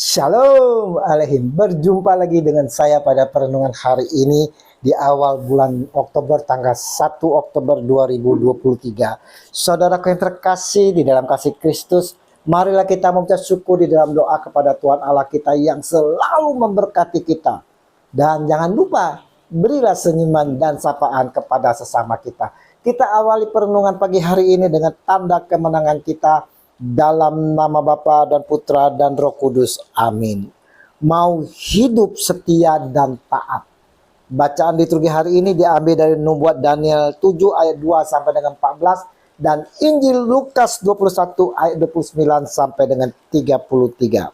Shalom Alehim, berjumpa lagi dengan saya pada perenungan hari ini di awal bulan Oktober tanggal 1 Oktober 2023. Saudaraku yang terkasih di dalam kasih Kristus, marilah kita mengucap syukur di dalam doa kepada Tuhan Allah kita yang selalu memberkati kita. Dan jangan lupa, berilah senyuman dan sapaan kepada sesama kita. Kita awali perenungan pagi hari ini dengan tanda kemenangan kita. Dalam nama Bapa dan Putra dan Roh Kudus. Amin. Mau hidup setia dan taat. Bacaan liturgi hari ini diambil dari Nubuat Daniel 7 ayat 2 sampai dengan 14. Dan Injil Lukas 21 ayat 29 sampai dengan 33.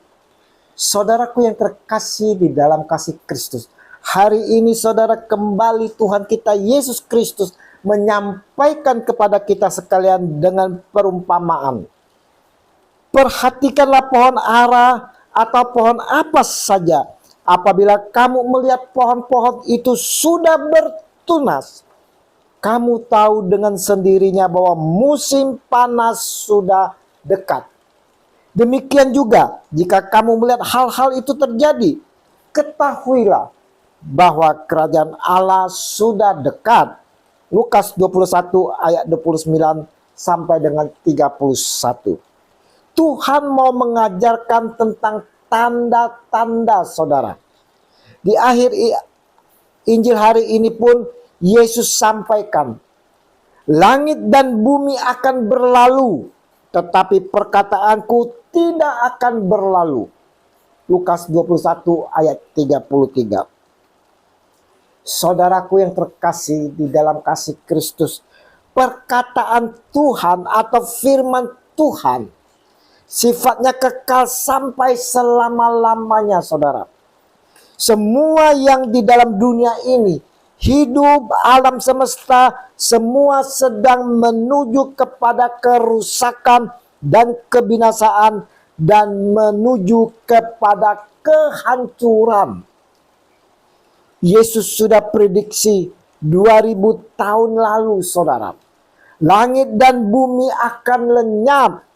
Saudaraku yang terkasih di dalam kasih Kristus. Hari ini saudara, kembali Tuhan kita Yesus Kristus menyampaikan kepada kita sekalian dengan perumpamaan. Perhatikanlah pohon ara atau pohon apa saja. Apabila kamu melihat pohon-pohon itu sudah bertunas, kamu tahu dengan sendirinya bahwa musim panas sudah dekat. Demikian juga jika kamu melihat hal-hal itu terjadi, ketahuilah bahwa kerajaan Allah sudah dekat. Lukas 21 ayat 29 sampai dengan 31. Tuhan mau mengajarkan tentang tanda-tanda saudara. Di akhir Injil hari ini pun Yesus sampaikan, langit dan bumi akan berlalu, tetapi perkataanku tidak akan berlalu. Lukas 21 ayat 33. Saudaraku yang terkasih di dalam kasih Kristus, perkataan Tuhan atau firman Tuhan sifatnya kekal sampai selama-lamanya saudara. Semua yang di dalam dunia ini, hidup, alam semesta, semua sedang menuju kepada kerusakan dan kebinasaan dan menuju kepada kehancuran. Yesus sudah prediksi 2000 tahun lalu saudara. Langit dan bumi akan lenyap.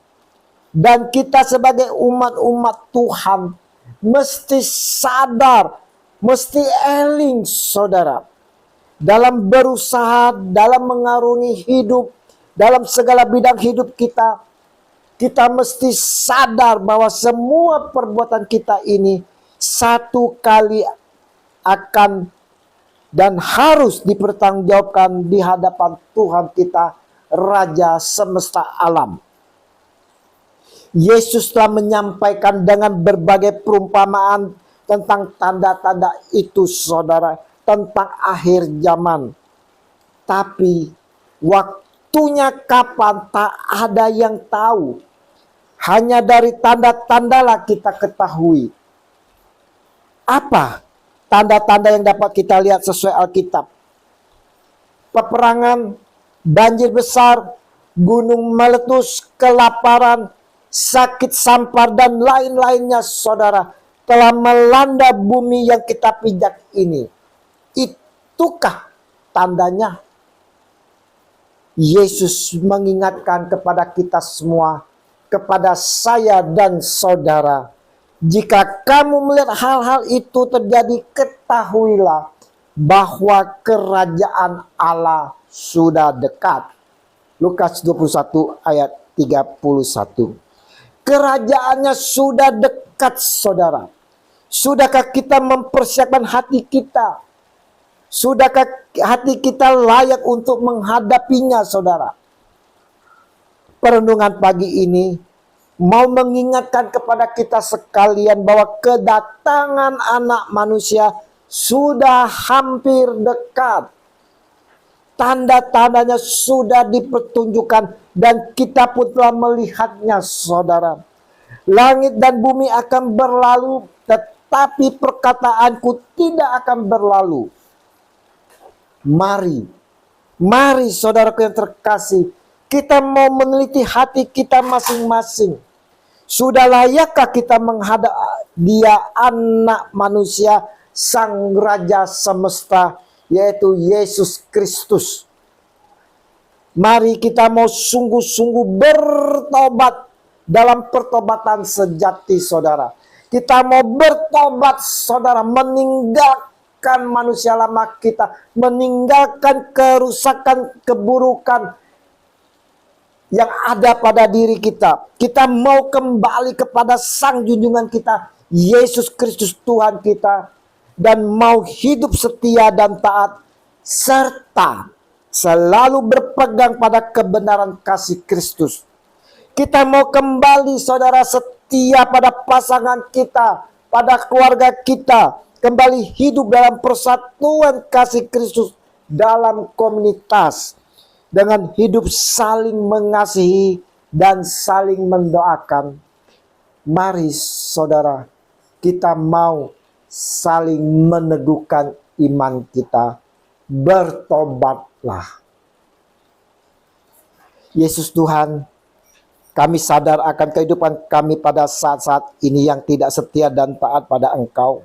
Dan kita sebagai umat-umat Tuhan mesti sadar, mesti eling saudara. Dalam berusaha, dalam mengarungi hidup, dalam segala bidang hidup kita, kita mesti sadar bahwa semua perbuatan kita ini satu kali akan dan harus dipertanggungjawabkan di hadapan Tuhan kita, Raja semesta alam. Yesus telah menyampaikan dengan berbagai perumpamaan tentang tanda-tanda itu saudara, tentang akhir zaman. Tapi waktunya kapan tak ada yang tahu. Hanya dari tanda-tandalah kita ketahui. Apa tanda-tanda yang dapat kita lihat sesuai Alkitab? Peperangan, banjir besar, gunung meletus, kelaparan, sakit sampar dan lain-lainnya saudara telah melanda bumi yang kita pijak ini. Itukah tandanya? Yesus mengingatkan kepada kita semua, kepada saya dan saudara, jika kamu melihat hal-hal itu terjadi, ketahuilah bahwa kerajaan Allah sudah dekat. Lukas 21 ayat 31. Kerajaannya sudah dekat saudara. Sudahkah kita mempersiapkan hati kita? Sudahkah hati kita layak untuk menghadapinya saudara? Perenungan pagi ini mau mengingatkan kepada kita sekalian bahwa kedatangan anak manusia sudah hampir dekat. Tanda-tandanya sudah dipertunjukkan dan kita pun telah melihatnya saudara. Langit dan bumi akan berlalu, tetapi perkataanku tidak akan berlalu. Mari saudaraku yang terkasih, kita mau meneliti hati kita masing-masing. Sudah layakkah kita menghadap Dia anak manusia, sang Raja semesta, yaitu Yesus Kristus. Mari kita mau sungguh-sungguh bertobat dalam pertobatan sejati saudara. Kita mau bertobat, saudara, meninggalkan manusia lama kita, meninggalkan kerusakan, keburukan yang ada pada diri kita. Kita mau kembali kepada Sang Junjungan kita, Yesus Kristus Tuhan kita, dan mau hidup setia dan taat, serta selalu berpegang pada kebenaran kasih Kristus. Kita mau kembali, saudara, setia pada pasangan kita, pada keluarga kita, kembali hidup dalam persatuan kasih Kristus dalam komunitas, dengan hidup saling mengasihi dan saling mendoakan. Mari, saudara, kita mau saling meneguhkan iman kita. Bertobatlah. Yesus Tuhan, kami sadar akan kehidupan kami pada saat-saat ini yang tidak setia dan taat pada Engkau.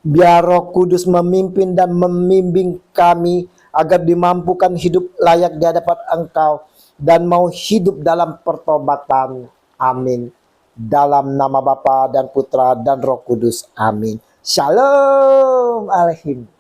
Biar Roh Kudus memimpin dan membimbing kami agar dimampukan hidup layak di hadapan Engkau dan mau hidup dalam pertobatan. Amin. Dalam nama Bapa dan Putra dan Roh Kudus. Amin. Shalom Aleichem.